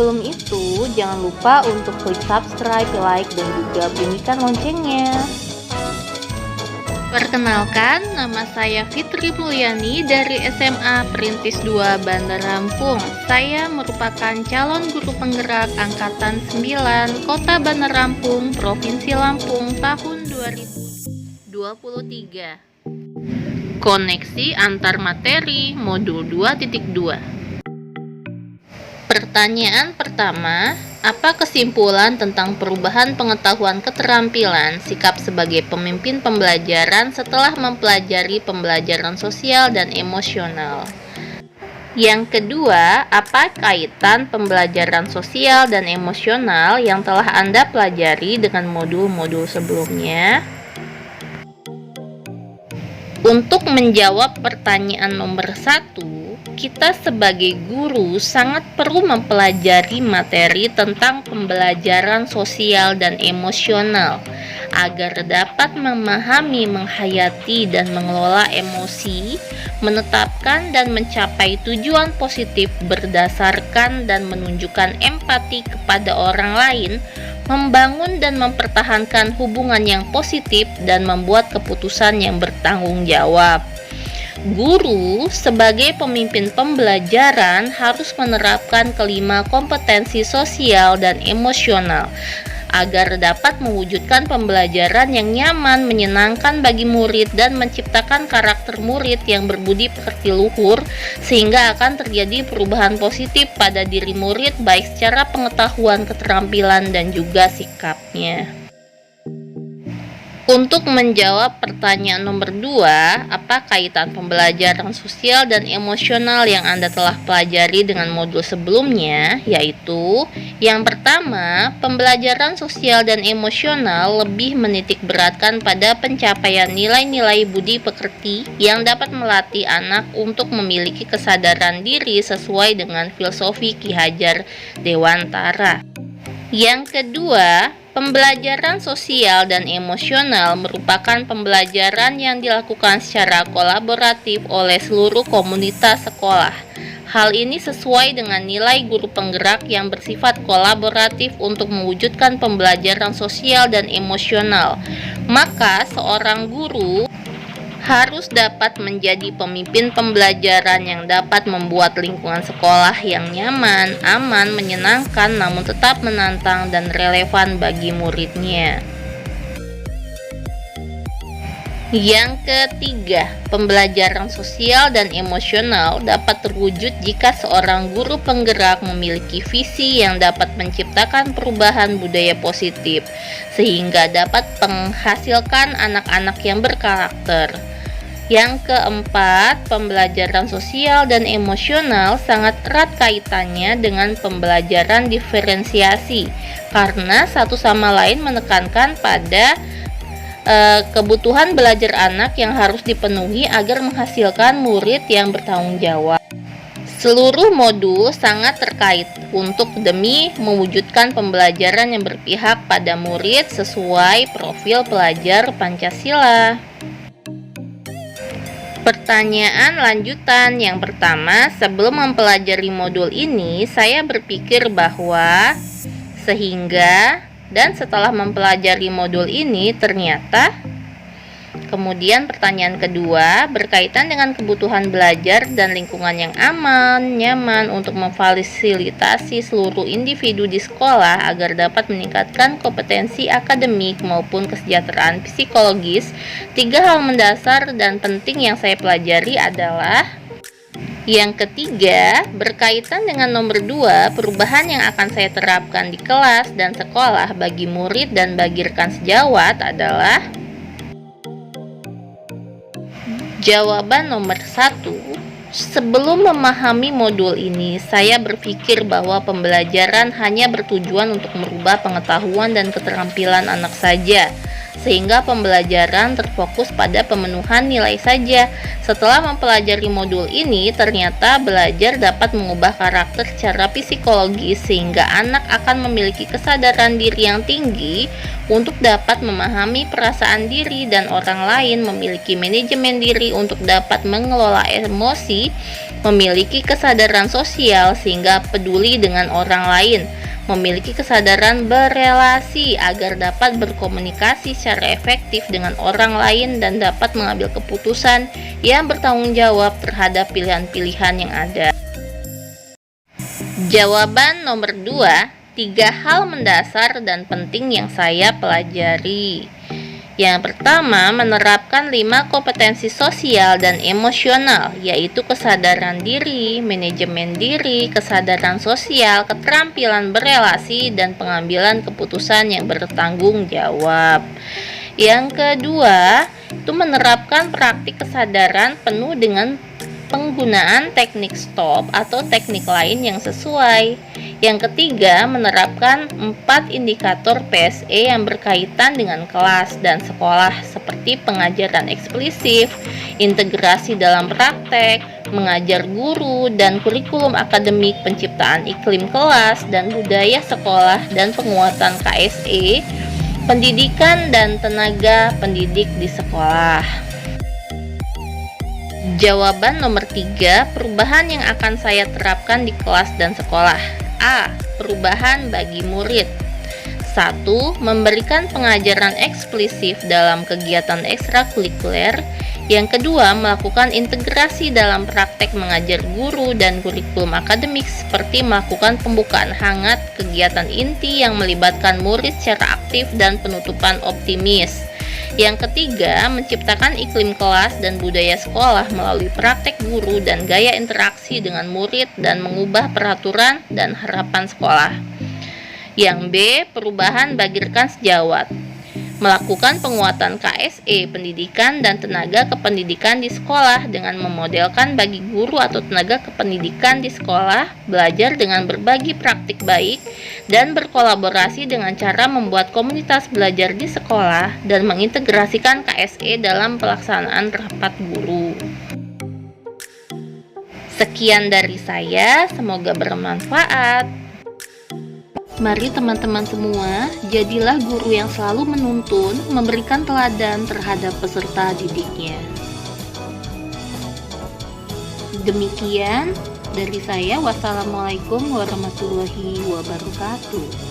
sebelum itu, jangan lupa untuk klik subscribe, like, dan juga bunyikan loncengnya. Perkenalkan, nama saya Fitri Mulyani dari SMA Perintis 2 Bandar Lampung. Saya merupakan calon guru penggerak Angkatan 9 Kota Bandar Lampung, Provinsi Lampung tahun 2023. Koneksi antar materi modul 2.2. Pertanyaan pertama, apa kesimpulan tentang perubahan pengetahuan keterampilan sikap sebagai pemimpin pembelajaran setelah mempelajari pembelajaran sosial dan emosional? Yang kedua, apa kaitan pembelajaran sosial dan emosional yang telah Anda pelajari dengan modul-modul sebelumnya? Untuk menjawab pertanyaan nomor 1, kita sebagai guru sangat perlu mempelajari materi tentang pembelajaran sosial dan emosional agar dapat memahami, menghayati, dan mengelola emosi, menetapkan dan mencapai tujuan positif berdasarkan dan menunjukkan empati kepada orang lain, membangun dan mempertahankan hubungan yang positif, dan membuat keputusan yang bertanggung jawab. Guru sebagai pemimpin pembelajaran harus menerapkan kelima kompetensi sosial dan emosional agar dapat mewujudkan pembelajaran yang nyaman, menyenangkan bagi murid, dan menciptakan karakter murid yang berbudi pekerti luhur, sehingga akan terjadi perubahan positif pada diri murid baik secara pengetahuan, keterampilan, dan juga sikapnya. Untuk menjawab pertanyaan nomor 2, apa kaitan pembelajaran sosial dan emosional yang Anda telah pelajari dengan modul sebelumnya? Yaitu, yang pertama, pembelajaran sosial dan emosional lebih menitik beratkan pada pencapaian nilai-nilai budi pekerti yang dapat melatih anak untuk memiliki kesadaran diri sesuai dengan filosofi Ki Hajar Dewantara. Yang kedua, pembelajaran sosial dan emosional merupakan pembelajaran yang dilakukan secara kolaboratif oleh seluruh komunitas sekolah. Hal ini sesuai dengan nilai guru penggerak yang bersifat kolaboratif untuk mewujudkan pembelajaran sosial dan emosional. Maka, seorang guru harus dapat menjadi pemimpin pembelajaran yang dapat membuat lingkungan sekolah yang nyaman, aman, menyenangkan, namun tetap menantang dan relevan bagi muridnya. Yang ketiga, pembelajaran sosial dan emosional dapat terwujud jika seorang guru penggerak memiliki visi yang dapat menciptakan perubahan budaya positif, sehingga dapat menghasilkan anak-anak yang berkarakter. Yang keempat, pembelajaran sosial dan emosional sangat erat kaitannya dengan pembelajaran diferensiasi, karena satu sama lain menekankan pada kebutuhan belajar anak yang harus dipenuhi agar menghasilkan murid yang bertanggung jawab. Seluruh modul sangat terkait untuk demi mewujudkan pembelajaran yang berpihak pada murid sesuai profil pelajar Pancasila. Pertanyaan lanjutan yang pertama, sebelum mempelajari modul ini, saya berpikir bahwa sehingga dan setelah mempelajari modul ini ternyata. Kemudian pertanyaan kedua, berkaitan dengan kebutuhan belajar dan lingkungan yang aman, nyaman untuk memfasilitasi seluruh individu di sekolah agar dapat meningkatkan kompetensi akademik maupun kesejahteraan psikologis. 3 hal mendasar dan penting yang saya pelajari adalah: yang ketiga, berkaitan dengan nomor 2, perubahan yang akan saya terapkan di kelas dan sekolah bagi murid dan bagi rekan sejawat adalah. Jawaban nomor 1, sebelum memahami modul ini, saya berpikir bahwa pembelajaran hanya bertujuan untuk merubah pengetahuan dan keterampilan anak saja. sehingga pembelajaran terfokus pada pemenuhan nilai saja. Setelah mempelajari modul ini, ternyata belajar dapat mengubah karakter secara psikologis sehingga anak akan memiliki kesadaran diri yang tinggi untuk dapat memahami perasaan diri dan orang lain, memiliki manajemen diri untuk dapat mengelola emosi, memiliki kesadaran sosial sehingga peduli dengan orang lain, memiliki kesadaran berelasi agar dapat berkomunikasi secara efektif dengan orang lain dan dapat mengambil keputusan yang bertanggung jawab terhadap pilihan-pilihan yang ada. Jawaban nomor 2, 3 hal mendasar dan penting yang saya pelajari. Yang pertama, menerapkan 5 kompetensi sosial dan emosional, yaitu kesadaran diri, manajemen diri, kesadaran sosial, keterampilan berelasi, dan pengambilan keputusan yang bertanggung jawab. Yang kedua, itu menerapkan praktik kesadaran penuh dengan penggunaan teknik stop atau teknik lain yang sesuai. Yang ketiga, menerapkan 4 indikator PSE yang berkaitan dengan kelas dan sekolah seperti pengajaran eksplisif, integrasi dalam praktek, mengajar guru, dan kurikulum akademik, penciptaan iklim kelas dan budaya sekolah, dan penguatan KSE, pendidikan dan tenaga pendidik di sekolah. Jawaban nomor 3, perubahan yang akan saya terapkan di kelas dan sekolah. A. Perubahan bagi murid. 1. Memberikan pengajaran eksplisif dalam kegiatan ekstrakurikuler. Yang kedua, melakukan integrasi dalam praktek mengajar guru dan kurikulum akademik seperti melakukan pembukaan hangat, kegiatan inti yang melibatkan murid secara aktif dan penutupan optimis. Yang ketiga, menciptakan iklim kelas dan budaya sekolah melalui praktek guru dan gaya interaksi dengan murid dan mengubah peraturan dan harapan sekolah. Yang B, perubahan bagi rekan sejawat. Melakukan penguatan KSE, pendidikan dan tenaga kependidikan di sekolah dengan memodelkan bagi guru atau tenaga kependidikan di sekolah, belajar dengan berbagi praktik baik, dan berkolaborasi dengan cara membuat komunitas belajar di sekolah, dan mengintegrasikan KSE dalam pelaksanaan rapat guru. Sekian dari saya, semoga bermanfaat. Mari teman-teman semua, jadilah guru yang selalu menuntun, memberikan teladan terhadap peserta didiknya. Demikian dari saya, wassalamualaikum warahmatullahi wabarakatuh.